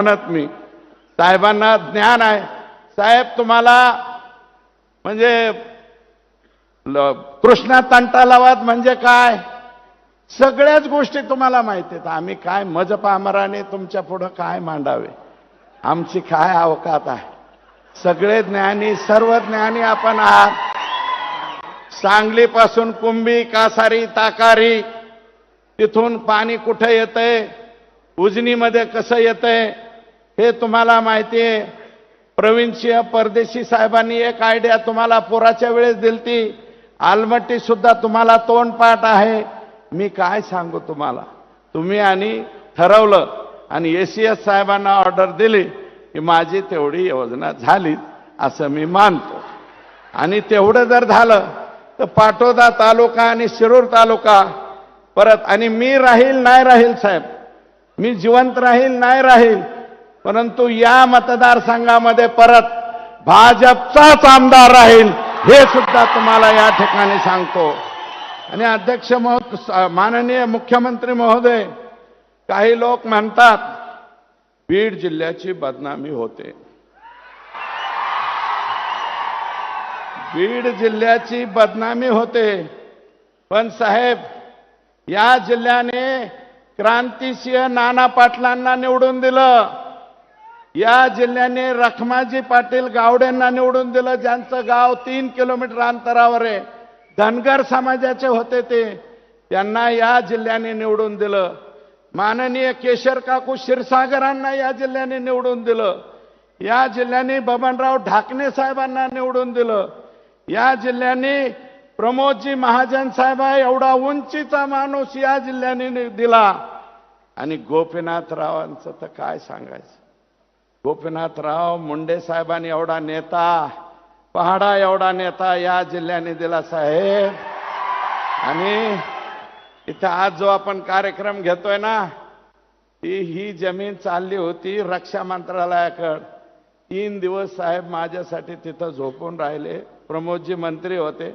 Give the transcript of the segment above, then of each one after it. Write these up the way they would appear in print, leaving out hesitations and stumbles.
म्हणत मी साहेबांना ज्ञान आहे. साहेब तुम्हाला म्हणजे कृष्णा तंटालावाद म्हणजे काय सगळ्याच गोष्टी तुम्हाला माहिती आहेत. आम्ही काय मजपामराने तुमच्या पुढे काय मांडावे, आमची काय अवकात आहे. सगळे ज्ञानी सर्व ज्ञानी आपण आहात. सांगलीपासून कुंभी कासारी ताकारी तिथून पाणी कुठे येतंय, उजनीमध्ये कसं येतंय हे तुम्हाला माहिती आहे. प्रवीणसिंह परदेशी साहेबांनी एक आयडिया तुम्हाला पुराच्या वेळेस दिलती. आलमट्टी सुद्धा तुम्हाला तोंडपाठ आहे. मी काय सांगू तुम्हाला, तुम्ही आणि ठरवलं आणि एसीएस साहेबांना ऑर्डर दिली की माझी तेवढी योजना झाली असं मी मानतो. आणि तेवढं जर झालं तर पाटोदा तालुका आणि शिरूर तालुका परत, आणि मी राहील नाही राहील साहेब, मी जिवंत राहील नाही राहील, परंतु या मतदारसंघामध्ये परत भाजपचाच आमदार राहील हे सुद्धा तुम्हाला या ठिकाणी सांगतो. आणि अध्यक्ष माननीय मुख्यमंत्री महोदय, काही लोक म्हणतात बीड जिल्ह्याची बदनामी होते. बीड जिल्ह्याची बदनामी होते, पण साहेब या जिल्ह्याने क्रांतिसिंह नाना पाटलांना निवडून दिलं. या जिल्ह्याने रखमाजी पाटील गावडेंना निवडून दिलं, ज्यांचं गाव 3 किलोमीटर अंतरावर आहे. धनगर समाजाचे होते ते, त्यांना या जिल्ह्याने निवडून दिलं. माननीय केशर काकू क्षीरसागरांना या जिल्ह्याने निवडून दिलं. या जिल्ह्याने बबनराव ढाकणे साहेबांना निवडून दिलं. या जिल्ह्याने प्रमोदजी महाजन साहेब एवढा उंचीचा माणूस या जिल्ह्याने दिला. आणि गोपीनाथरावांचं तर काय सांगायचं. गोपीनाथराव मुंडे साहेबांनी एवढा नेता, पहाडा एवढा नेता या जिल्ह्याने दिला साहेब. आणि इथं आज जो आपण कार्यक्रम घेतोय ना, ही जमीन चालली होती रक्षा मंत्रालयाकडे. 3 दिवस साहेब माझ्यासाठी तिथं झोपून राहिले. प्रमोदजी मंत्री होते,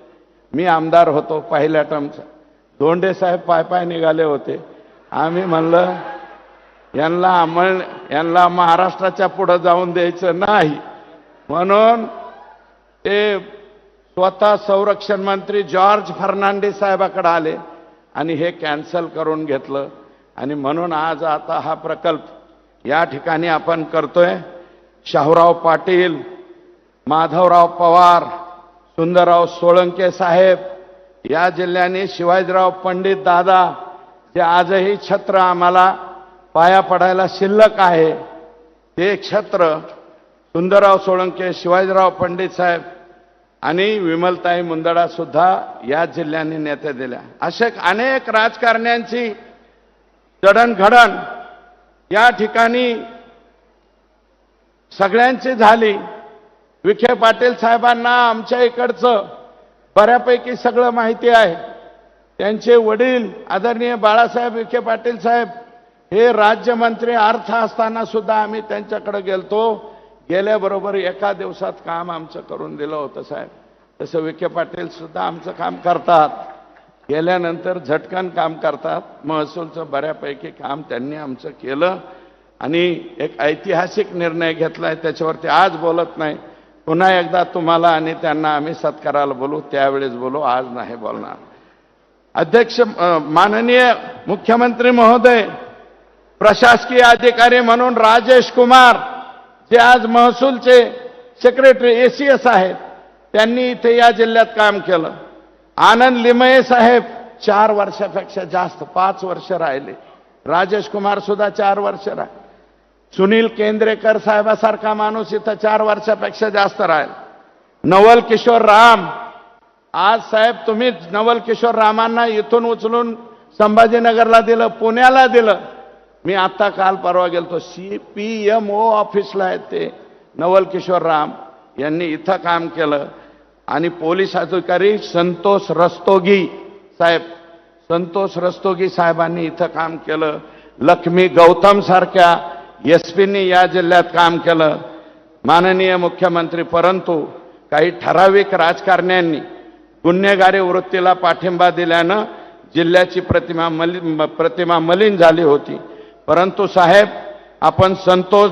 मी आमदार होतो पहिल्या टर्मचा. धोंडे साहेब पाय निघाले होते. आम्ही म्हणलं यांना महाराष्ट्राच्या पुढे जाऊन द्यायचं नाही, म्हणून ते स्वतः संरक्षण मंत्री जॉर्ज फर्नांडिस साहेबाकडे आले आणि हे कॅन्सल करून घेतलं. आणि म्हणून आज आता हा प्रकल्प या ठिकाणी आपण करतोय. शाहूराव पाटील, माधवराव पवार, सुंदरराव सोळंके साहेब या जिल्ह्याने, शिवाजीराव पंडित दादा जे आजही छत्र आम्हाला पाया पडायला शिल्लक आहे, ते छत्र सुंदरराव सोळंके, शिवाजीराव पंडित साहेब आणि विमलताई मुंदडा सुद्धा या जिल्ह्याने नेते दिल्या. असे अनेक राजकारण्यांची जडणघडण या ठिकाणी सगळ्यांची झाली. विखे पाटील साहेबांना आमच्या इकडचं बऱ्यापैकी सगळं माहिती आहे. त्यांचे वडील आदरणीय बाळासाहेब विखे पाटील साहेब हे राज्यमंत्री अर्थ असताना सुद्धा आम्ही त्यांच्याकडे गेलतो. गेल्याबरोबर एका दिवसात काम आमचं करून दिलं होतं साहेब. तसं विखे पाटील सुद्धा आमचं काम करतात, गेल्यानंतर झटकन काम करतात. महसूलचं बऱ्यापैकी काम त्यांनी आमचं केलं आणि एक ऐतिहासिक निर्णय घेतलाय, त्याच्यावरती आज बोलत नाही. पुन्हा एकदा तुम्हाला आणि त्यांना आम्ही सत्काराला बोलू, त्यावेळेस बोलू, आज नाही बोलणार. अध्यक्ष माननीय मुख्यमंत्री महोदय, प्रशासकीय अधिकारी म्हणून राजेश कुमार जे आज महसूलचे सेक्रेटरी एसीएस आहेत, त्यांनी इथे या जिल्ह्यात काम केलं. आनंद लिमये साहेब 4 वर्षापेक्षा जास्त 5 वर्ष राहिले. राजेश कुमार सुद्धा 4 वर्ष राहिले. सुनील केंद्रेकर साहेबासारखा माणूस इथं 4 वर्षापेक्षा जास्त राहील. नवल किशोर राम, आज साहेब तुम्ही नवल किशोर रामांना इथून उचलून संभाजीनगरला दिलं, पुण्याला दिलं. मी आता काल परवा गेलतो, CPMO ऑफिसला आहेत ते नवल किशोर राम यांनी इथं काम केलं. आणि पोलीस अधिकारी संतोष रस्तोगी साहेबांनी इथं काम केलं. लक्ष्मी गौतम सारख्या एसपींनी या जिल्ह्यात काम केलं. माननीय मुख्यमंत्री, परंतु काही ठराविक राजकारण्यांनी गुन्हेगारी वृत्तीला पाठिंबा दिल्यानं जिल्ह्याची प्रतिमा मलिन झाली होती. परंतु साहेब आपण संतोष